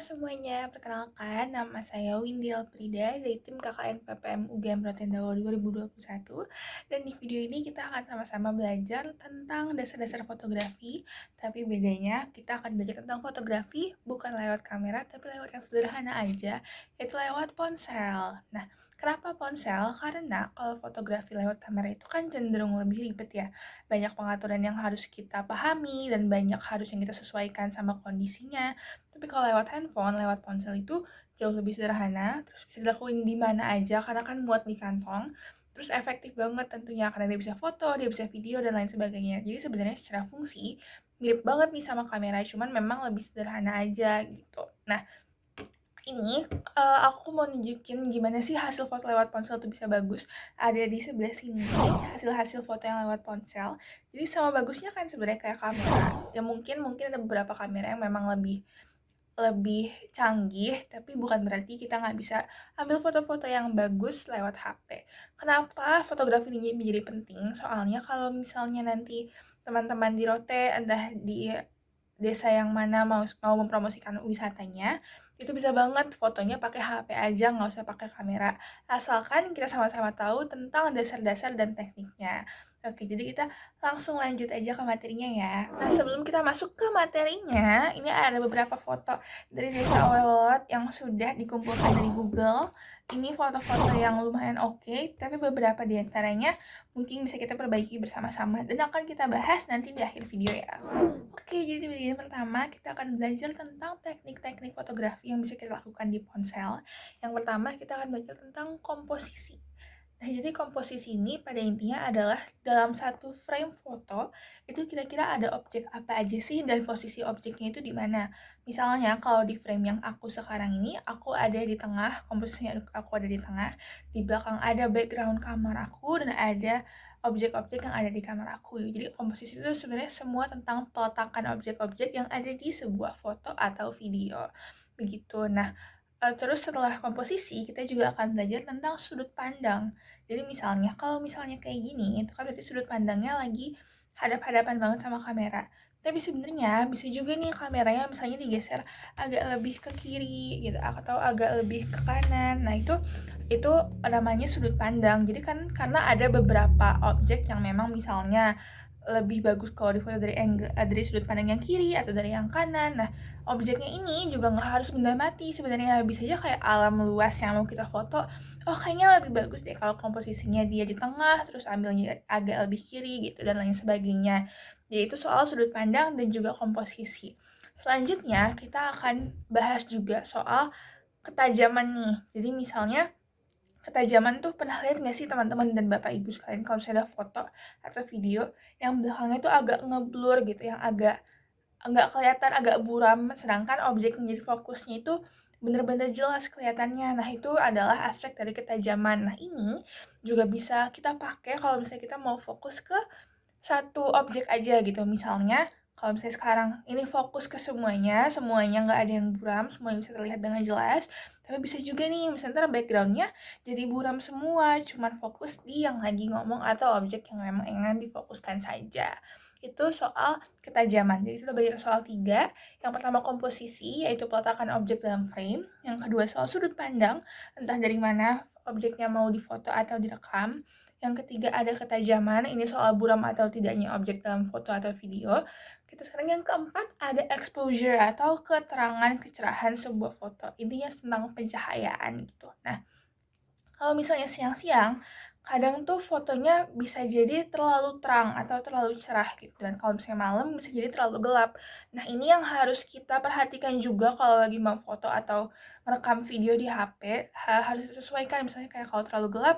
semuanya, perkenalkan nama saya Windy Alprida dari tim KKN PPM UGM Rotendao 2021. Dan di video ini kita akan sama-sama belajar tentang dasar-dasar fotografi. Tapi bedanya kita akan belajar tentang fotografi bukan lewat kamera tapi lewat yang sederhana aja, yaitu lewat ponsel. Nah, kenapa ponsel? Karena kalau fotografi lewat kamera itu kan cenderung lebih ribet ya. Banyak pengaturan yang harus kita pahami dan banyak harus yang kita sesuaikan sama kondisinya. Tapi kalau lewat handphone, lewat ponsel itu jauh lebih sederhana, terus bisa dilakuin di mana aja karena kan muat di kantong. Terus efektif banget tentunya karena dia bisa foto, dia bisa video dan lain sebagainya. Jadi sebenarnya secara fungsi mirip banget nih sama kamera, cuman memang lebih sederhana aja gitu. Nah, ini aku mau nunjukin gimana sih hasil foto lewat ponsel tuh bisa bagus. Ada di sebelah sini hasil-hasil foto yang lewat ponsel. Jadi sama bagusnya kan sebenarnya kayak kamera. Ya mungkin ada beberapa kamera yang memang lebih lebih canggih, tapi bukan berarti kita nggak bisa ambil foto-foto yang bagus lewat HP. Kenapa fotografi ini menjadi penting? Soalnya kalau misalnya nanti teman-teman di Rote, entah di desa yang mana mau mempromosikan wisatanya, itu bisa banget fotonya pakai HP aja, nggak usah pakai kamera. Asalkan kita sama-sama tahu tentang dasar-dasar dan tekniknya. Oke, jadi kita langsung lanjut aja ke materinya ya. Nah, sebelum kita masuk ke materinya, ini ada beberapa foto dari desa Awelot yang sudah dikumpulkan dari Google. Ini foto-foto yang lumayan oke, tapi beberapa di antaranya mungkin bisa kita perbaiki bersama-sama dan akan kita bahas nanti di akhir video ya. Oke, jadi di bagian pertama kita akan belajar tentang teknik-teknik fotografi yang bisa kita lakukan di ponsel. Yang pertama kita akan belajar tentang komposisi. Nah, jadi komposisi ini pada intinya adalah dalam satu frame foto, itu kira-kira ada objek apa aja sih dan posisi objeknya itu di mana. Misalnya, kalau di frame yang aku sekarang ini, aku ada di tengah, komposisinya aku ada di tengah, di belakang ada background kamar aku, dan ada objek-objek yang ada di kamar aku. Jadi komposisi itu sebenarnya semua tentang peletakan objek-objek yang ada di sebuah foto atau video. Begitu. Nah, terus setelah komposisi, kita juga akan belajar tentang sudut pandang. Jadi misalnya, kalau misalnya kayak gini, itu kan berarti sudut pandangnya lagi hadap-hadapan banget sama kamera. Tapi sebenarnya bisa juga nih kameranya misalnya digeser agak lebih ke kiri gitu, atau agak lebih ke kanan. Nah, itu namanya sudut pandang. Jadi kan karena ada beberapa objek yang memang misalnya lebih bagus kalau difoto dari sudut pandang yang kiri atau dari yang kanan. Nah, objeknya ini juga nggak harus benda mati sebenarnya, bisa aja kayak alam luas yang mau kita foto. Oh, kayaknya lebih bagus deh kalau komposisinya dia di tengah, terus ambilnya agak lebih kiri gitu, dan lain sebagainya. Jadi itu soal sudut pandang dan juga komposisi. Selanjutnya, kita akan bahas juga soal ketajaman nih. Jadi misalnya, ketajaman tuh pernah lihat nggak sih teman-teman dan bapak ibu sekalian kalau misalnya ada foto atau video yang belakangnya tuh agak ngeblur gitu, yang agak nggak kelihatan, agak buram, sedangkan objek yang jadi fokusnya itu bener-bener jelas kelihatannya. Nah, itu adalah aspek dari ketajaman. Nah, ini juga bisa kita pakai kalau misalnya kita mau fokus ke satu objek aja gitu. Misalnya, kalau misalnya sekarang ini fokus ke semuanya nggak ada yang buram, semuanya bisa terlihat dengan jelas. Tapi bisa juga nih, misalnya background-nya jadi buram semua, cuman fokus di yang lagi ngomong atau objek yang memang ingin difokuskan saja. Itu soal ketajaman. Jadi sudah belajar soal 3. Yang pertama komposisi, yaitu peletakan objek dalam frame. Yang kedua soal sudut pandang, entah dari mana objeknya mau difoto atau direkam. Yang ketiga ada ketajaman, ini soal buram atau tidaknya objek dalam foto atau video. Kita sekarang yang keempat ada exposure atau keterangan kecerahan sebuah foto. Intinya tentang pencahayaan gitu. Nah, kalau misalnya siang-siang, kadang tuh fotonya bisa jadi terlalu terang atau terlalu cerah gitu. Dan kalau misalnya malam bisa jadi terlalu gelap. Nah, ini yang harus kita perhatikan juga kalau lagi mau foto atau merekam video di HP. Harus disesuaikan, misalnya kayak kalau terlalu gelap,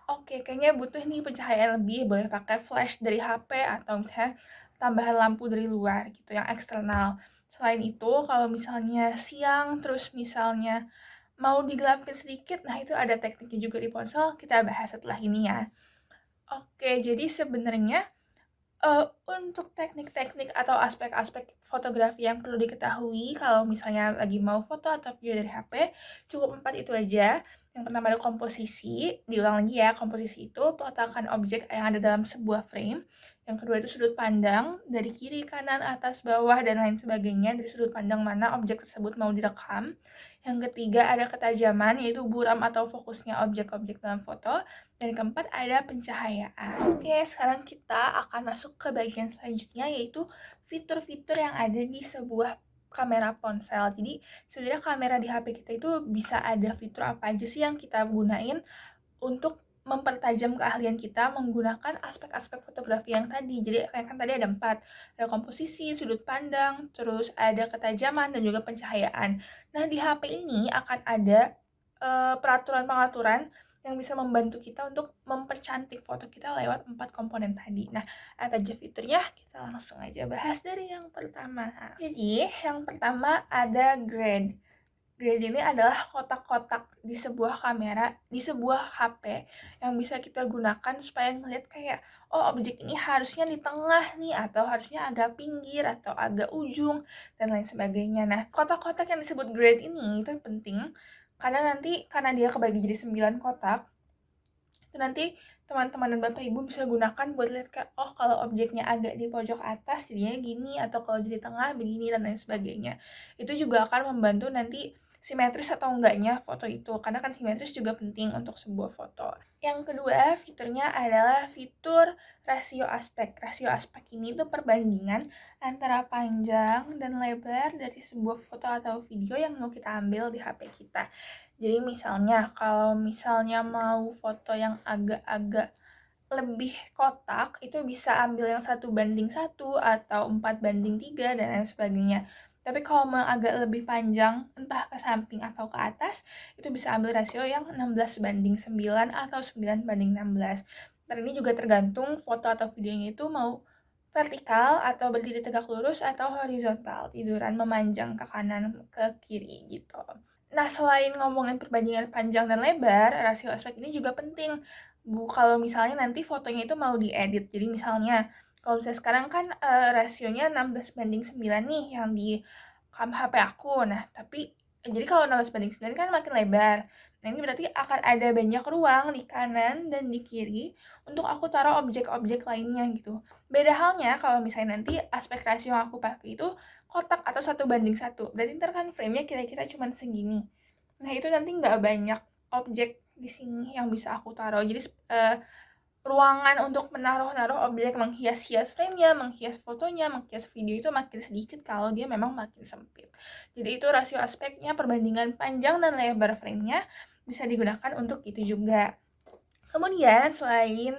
oke, kayaknya butuh nih pencahayaan lebih, boleh pakai flash dari HP atau misalnya tambahan lampu dari luar gitu, yang eksternal. Selain itu, kalau misalnya siang, terus misalnya mau digelapin sedikit, nah itu ada tekniknya juga di ponsel, kita bahas setelah ini ya. Oke, jadi sebenarnya Untuk teknik-teknik atau aspek-aspek fotografi yang perlu diketahui kalau misalnya lagi mau foto atau video dari HP, cukup 4 itu aja. Yang pertama ada komposisi, diulang lagi ya, komposisi itu peletakan objek yang ada dalam sebuah frame. Yang kedua itu sudut pandang, dari kiri, kanan, atas, bawah, dan lain sebagainya, dari sudut pandang mana objek tersebut mau direkam. Yang ketiga ada ketajaman, yaitu buram atau fokusnya objek-objek dalam foto. Dan keempat ada pencahayaan. Oke, sekarang kita akan masuk ke bagian selanjutnya, yaitu fitur-fitur yang ada di sebuah kamera ponsel. Jadi sebenarnya kamera di HP kita itu bisa ada fitur apa aja sih yang kita gunain untuk mempertajam keahlian kita menggunakan aspek-aspek fotografi yang tadi. Jadi kan tadi ada 4, ada komposisi, sudut pandang, terus ada ketajaman, dan juga pencahayaan. Nah, di HP ini akan ada peraturan-pengaturan yang bisa membantu kita untuk mempercantik foto kita lewat 4 komponen tadi. Nah, apa aja fiturnya? Kita langsung aja bahas dari yang pertama. Jadi, yang pertama ada grid. Grid ini adalah kotak-kotak di sebuah kamera, di sebuah HP yang bisa kita gunakan supaya ngeliat kayak, oh objek ini harusnya di tengah nih, atau harusnya agak pinggir, atau agak ujung, dan lain sebagainya. Nah, kotak-kotak yang disebut grid ini itu penting, karena dia kebagi jadi 9 kotak, itu nanti teman-teman dan bapak ibu bisa gunakan buat lihat kayak, oh kalau objeknya agak di pojok atas jadinya gini, atau kalau di tengah begini, dan lain sebagainya. Itu juga akan membantu nanti simetris atau enggaknya foto itu, karena kan simetris juga penting untuk sebuah foto. Yang kedua fiturnya adalah fitur rasio aspek. Rasio aspek ini tuh perbandingan antara panjang dan lebar dari sebuah foto atau video yang mau kita ambil di HP kita. Jadi misalnya, kalau misalnya mau foto yang agak-agak lebih kotak, itu bisa ambil yang 1:1 atau 4:3 dan lain sebagainya. Tapi kalau mau agak lebih panjang, entah ke samping atau ke atas, itu bisa ambil rasio yang 16:9 atau 9:16. Dan ini juga tergantung foto atau videonya itu mau vertikal atau berdiri tegak lurus atau horizontal, tiduran memanjang ke kanan ke kiri gitu. Nah, selain ngomongin perbandingan panjang dan lebar, rasio aspek ini juga penting. Kalau misalnya nanti fotonya itu mau diedit. Jadi misalnya, kalau misalnya sekarang kan rasionya 16:9 nih yang di HP aku. Nah, tapi jadi kalau 16:9 kan makin lebar. Nah, ini berarti akan ada banyak ruang di kanan dan di kiri untuk aku taruh objek-objek lainnya gitu. Beda halnya kalau misalnya nanti aspek rasio yang aku pakai itu kotak atau 1:1. Berarti ntar kan frame-nya kira-kira cuma segini. Nah, itu nanti nggak banyak objek di sini yang bisa aku taruh. Jadi ruangan untuk menaruh objek, menghias-hias frame-nya, menghias fotonya, menghias video itu makin sedikit kalau dia memang makin sempit. Jadi itu rasio aspeknya, perbandingan panjang dan lebar frame-nya bisa digunakan untuk itu juga. Kemudian selain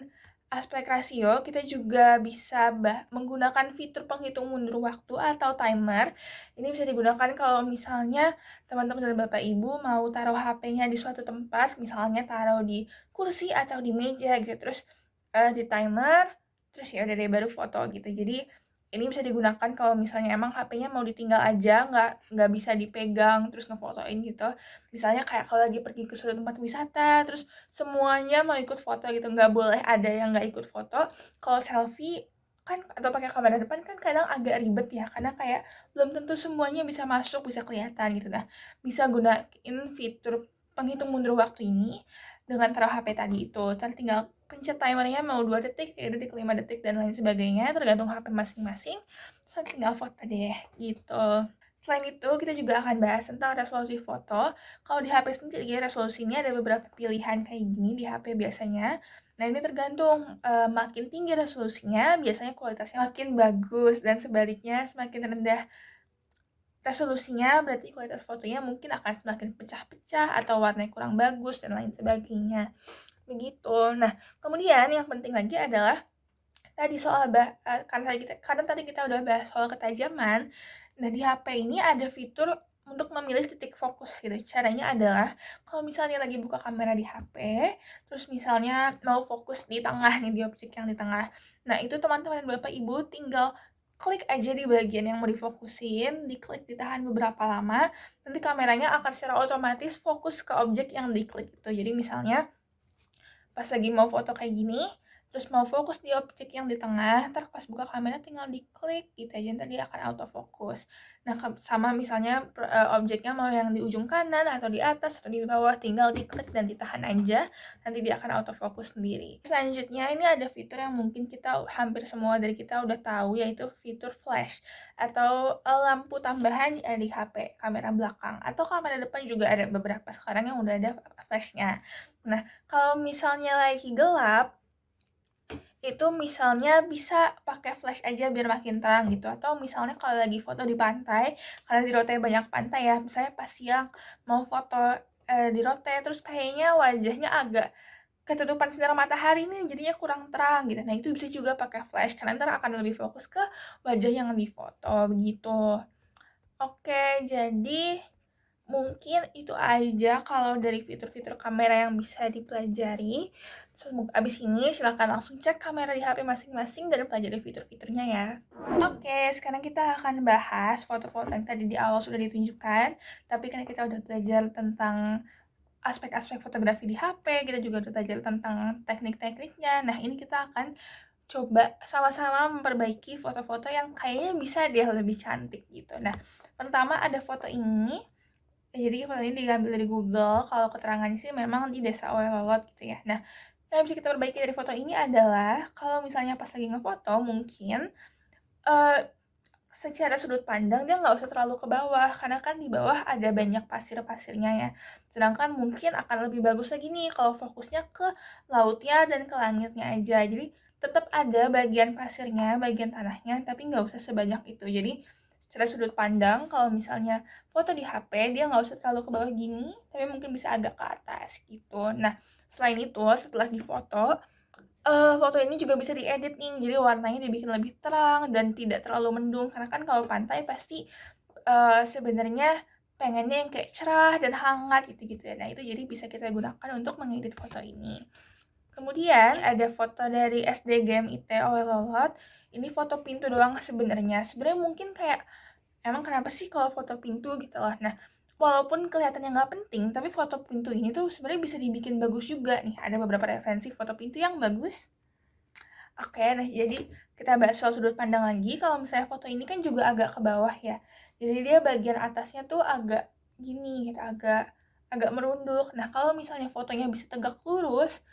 aspek rasio, kita juga bisa menggunakan fitur penghitung mundur waktu atau timer. Ini bisa digunakan kalau misalnya teman-teman dan bapak ibu mau taruh HP-nya di suatu tempat, misalnya taruh di kursi atau di meja gitu, terus di timer, terus ya udah deh baru foto gitu. Jadi ini bisa digunakan kalau misalnya emang HP-nya mau ditinggal aja, nggak bisa dipegang terus ngefotoin gitu. Misalnya kayak kalau lagi pergi ke suatu tempat wisata, terus semuanya mau ikut foto gitu, nggak boleh ada yang nggak ikut foto. Kalau selfie kan atau pakai kamera depan kan kadang agak ribet ya, karena kayak belum tentu semuanya bisa masuk, bisa kelihatan gitu. Nah, bisa gunain fitur penghitung mundur waktu ini dengan taruh HP tadi itu. Ntar tinggal pencet timernya mau 2 detik, 3 detik, 5 detik, dan lain sebagainya, tergantung HP masing-masing. Terus tinggal foto deh, gitu. Selain itu, kita juga akan bahas tentang resolusi foto. Kalau di HP sendiri, resolusinya ada beberapa pilihan kayak gini di HP biasanya. Nah, ini tergantung, makin tinggi resolusinya, biasanya kualitasnya makin bagus, dan sebaliknya semakin rendah resolusinya, berarti kualitas fotonya mungkin akan semakin pecah-pecah atau warnanya kurang bagus, dan lain sebagainya. Begitu. Nah, kemudian yang penting lagi adalah tadi soal karena tadi kita udah bahas soal ketajaman. Nah, di HP ini ada fitur untuk memilih titik fokus gitu. Caranya adalah kalau misalnya lagi buka kamera di HP, terus misalnya mau fokus di tengah nih, di objek yang di tengah. Nah, itu teman-teman dan Bapak Ibu tinggal klik aja di bagian yang mau difokusin, diklik, ditahan beberapa lama, nanti kameranya akan secara otomatis fokus ke objek yang diklik itu. Jadi misalnya pas lagi mau foto kayak gini, terus mau fokus di objek yang di tengah, ntar pas buka kamera tinggal diklik gitu aja, ntar dia akan autofocus. Nah, sama misalnya objeknya mau yang di ujung kanan atau di atas atau di bawah, tinggal diklik dan ditahan aja, nanti dia akan autofocus sendiri. Selanjutnya ini ada fitur yang mungkin kita hampir semua dari kita udah tahu, yaitu fitur flash atau lampu tambahan di HP, kamera belakang atau kamera depan juga ada beberapa sekarang yang udah ada flashnya. Nah, kalau misalnya lagi gelap, itu misalnya bisa pakai flash aja biar makin terang gitu, atau misalnya kalau lagi foto di pantai, karena di Rote banyak pantai ya, misalnya pas siang mau foto di Rote terus kayaknya wajahnya agak ketutupan sinar matahari nih jadinya kurang terang gitu. Nah, itu bisa juga pakai flash karena ntar akan lebih fokus ke wajah yang difoto begitu. Oke, jadi mungkin itu aja kalau dari fitur-fitur kamera yang bisa dipelajari. Abis ini silahkan langsung cek kamera di HP masing-masing dan pelajari fitur-fiturnya ya. Oke, sekarang kita akan bahas foto-foto yang tadi di awal sudah ditunjukkan. Tapi kan kita udah belajar tentang aspek-aspek fotografi di HP, kita juga udah belajar tentang teknik-tekniknya. Nah, ini kita akan coba sama-sama memperbaiki foto-foto yang kayaknya bisa dia lebih cantik gitu. Nah, pertama ada foto ini. Jadi foto ini diambil dari Google, kalau keterangannya sih memang di Desa Oelolot gitu ya. Nah, yang bisa kita perbaiki dari foto ini adalah kalau misalnya pas lagi ngefoto mungkin secara sudut pandang dia nggak usah terlalu ke bawah, karena kan di bawah ada banyak pasir-pasirnya ya. Sedangkan mungkin akan lebih bagus lagi nih kalau fokusnya ke lautnya dan ke langitnya aja. Jadi tetap ada bagian pasirnya, bagian tanahnya, tapi nggak usah sebanyak itu. Jadi secara sudut pandang, kalau misalnya foto di HP, dia nggak usah terlalu ke bawah gini, tapi mungkin bisa agak ke atas gitu. Nah, selain itu, setelah difoto, foto ini juga bisa diedit nih, jadi warnanya dibikin lebih terang dan tidak terlalu mendung. Karena kan kalau pantai pasti sebenarnya pengennya yang kayak cerah dan hangat gitu-gitu ya. Nah, itu jadi bisa kita gunakan untuk mengedit foto ini. Kemudian ada foto dari SD GMIT Oelolot. Ini foto pintu doang sebenarnya. Sebenarnya mungkin kayak emang kenapa sih kalau foto pintu gitu loh. Nah, walaupun kelihatannya nggak penting, tapi foto pintu ini tuh sebenarnya bisa dibikin bagus juga nih. Ada beberapa referensi foto pintu yang bagus. Oke, nah jadi kita bahas soal sudut pandang lagi. Kalau misalnya foto ini kan juga agak ke bawah ya. Jadi dia bagian atasnya tuh agak gini, gitu, agak merunduk. Nah, kalau misalnya fotonya bisa tegak lurus,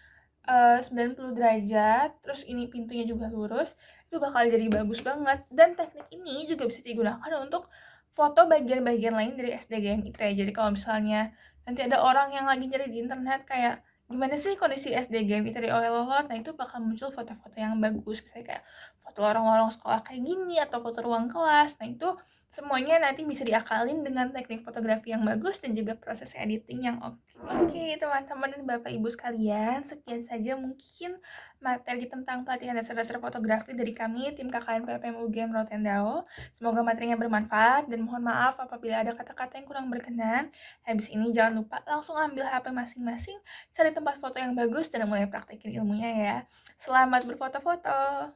90 derajat, terus ini pintunya juga lurus, itu bakal jadi bagus banget. Dan teknik ini juga bisa digunakan untuk foto bagian-bagian lain dari SDGM IT. Jadi kalau misalnya nanti ada orang yang lagi nyari di internet kayak gimana sih kondisi SDGM IT dari Oelolot, nah itu bakal muncul foto-foto yang bagus, misalnya kayak foto lorong-lorong sekolah kayak gini, atau foto ruang kelas. Nah itu semuanya nanti bisa diakalin dengan teknik fotografi yang bagus dan juga proses editing yang oke. Oke, teman-teman dan Bapak Ibu sekalian, sekian saja mungkin materi tentang pelatihan dasar-dasar fotografi dari kami, tim KKN PPM UGM Rotendao. Semoga materinya bermanfaat dan mohon maaf apabila ada kata-kata yang kurang berkenan. Habis ini jangan lupa langsung ambil HP masing-masing, cari tempat foto yang bagus dan mulai praktekin ilmunya ya. Selamat berfoto-foto!